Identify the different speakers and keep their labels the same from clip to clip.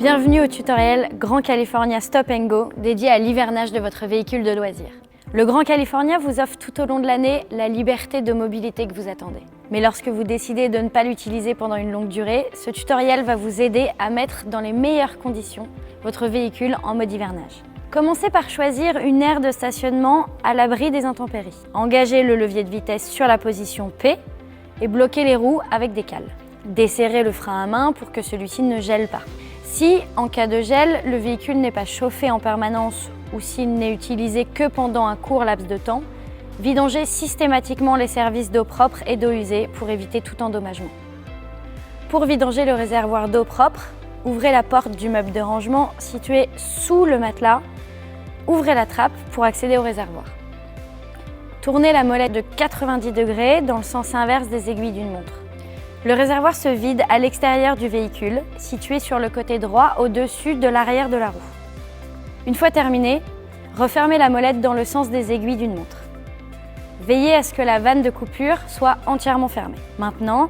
Speaker 1: Bienvenue au tutoriel Grand California Stop & Go dédié à l'hivernage de votre véhicule de loisir. Le Grand California vous offre tout au long de l'année la liberté de mobilité que vous attendez. Mais lorsque vous décidez de ne pas l'utiliser pendant une longue durée, ce tutoriel va vous aider à mettre dans les meilleures conditions votre véhicule en mode hivernage. Commencez par choisir une aire de stationnement à l'abri des intempéries. Engagez le levier de vitesse sur la position P et bloquez les roues avec des cales. Desserrez le frein à main pour que celui-ci ne gèle pas. Si, en cas de gel, le véhicule n'est pas chauffé en permanence ou s'il n'est utilisé que pendant un court laps de temps, vidangez systématiquement les services d'eau propre et d'eau usée pour éviter tout endommagement. Pour vidanger le réservoir d'eau propre, ouvrez la porte du meuble de rangement situé sous le matelas, ouvrez la trappe pour accéder au réservoir. Tournez la molette de 90 degrés dans le sens inverse des aiguilles d'une montre. Le réservoir se vide à l'extérieur du véhicule, situé sur le côté droit au-dessus de l'arrière de la roue. Une fois terminé, refermez la molette dans le sens des aiguilles d'une montre. Veillez à ce que la vanne de coupure soit entièrement fermée. Maintenant,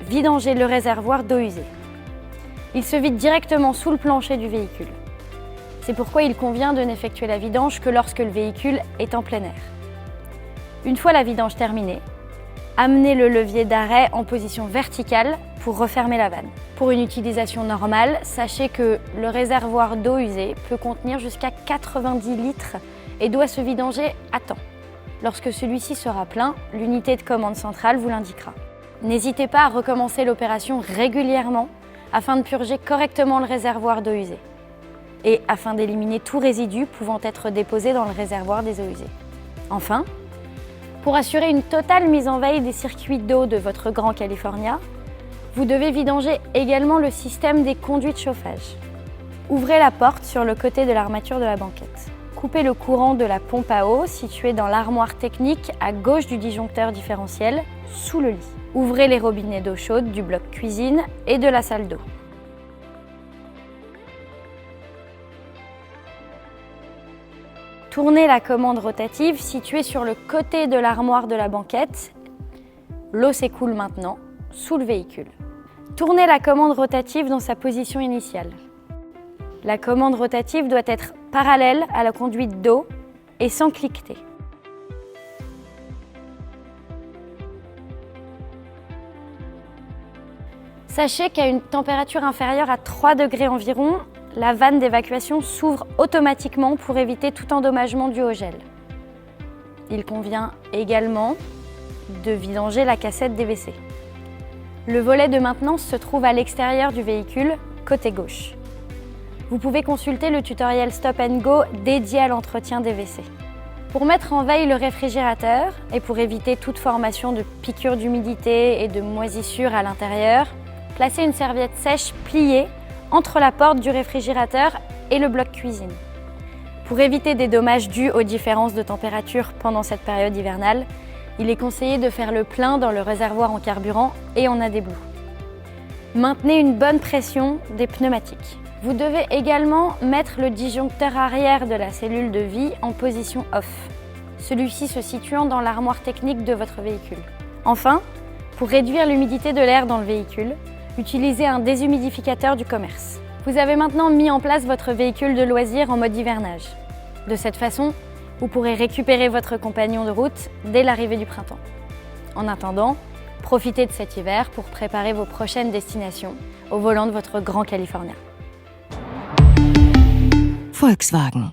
Speaker 1: vidangez le réservoir d'eau usée. Il se vide directement sous le plancher du véhicule. C'est pourquoi il convient de n'effectuer la vidange que lorsque le véhicule est en plein air. Une fois la vidange terminée, amenez le levier d'arrêt en position verticale pour refermer la vanne. Pour une utilisation normale, sachez que le réservoir d'eau usée peut contenir jusqu'à 90 litres et doit se vidanger à temps. Lorsque celui-ci sera plein, l'unité de commande centrale vous l'indiquera. N'hésitez pas à recommencer l'opération régulièrement afin de purger correctement le réservoir d'eau usée et afin d'éliminer tout résidu pouvant être déposé dans le réservoir des eaux usées. Enfin, pour assurer une totale mise en veille des circuits d'eau de votre Grand California, vous devez vidanger également le système des conduits de chauffage. Ouvrez la porte sur le côté de l'armature de la banquette. Coupez le courant de la pompe à eau située dans l'armoire technique à gauche du disjoncteur différentiel, sous le lit. Ouvrez les robinets d'eau chaude du bloc cuisine et de la salle d'eau. Tournez la commande rotative située sur le côté de l'armoire de la banquette. L'eau s'écoule maintenant sous le véhicule. Tournez la commande rotative dans sa position initiale. La commande rotative doit être parallèle à la conduite d'eau et sans cliqueter. Sachez qu'à une température inférieure à 3 degrés environ, la vanne d'évacuation s'ouvre automatiquement pour éviter tout endommagement dû au gel. Il convient également de vidanger la cassette des WC. Le volet de maintenance se trouve à l'extérieur du véhicule, côté gauche. Vous pouvez consulter le tutoriel Stop & Go dédié à l'entretien des WC. Pour mettre en veille le réfrigérateur et pour éviter toute formation de piqûres d'humidité et de moisissures à l'intérieur, placez une serviette sèche pliée entre la porte du réfrigérateur et le bloc cuisine. Pour éviter des dommages dus aux différences de température pendant cette période hivernale, il est conseillé de faire le plein dans le réservoir en carburant et en AdBlue. Maintenez une bonne pression des pneumatiques. Vous devez également mettre le disjoncteur arrière de la cellule de vie en position off, celui-ci se situant dans l'armoire technique de votre véhicule. Enfin, pour réduire l'humidité de l'air dans le véhicule, utilisez un déshumidificateur du commerce. Vous avez maintenant mis en place votre véhicule de loisir en mode hivernage. De cette façon, vous pourrez récupérer votre compagnon de route dès l'arrivée du printemps. En attendant, profitez de cet hiver pour préparer vos prochaines destinations au volant de votre Grand California.
Speaker 2: Volkswagen.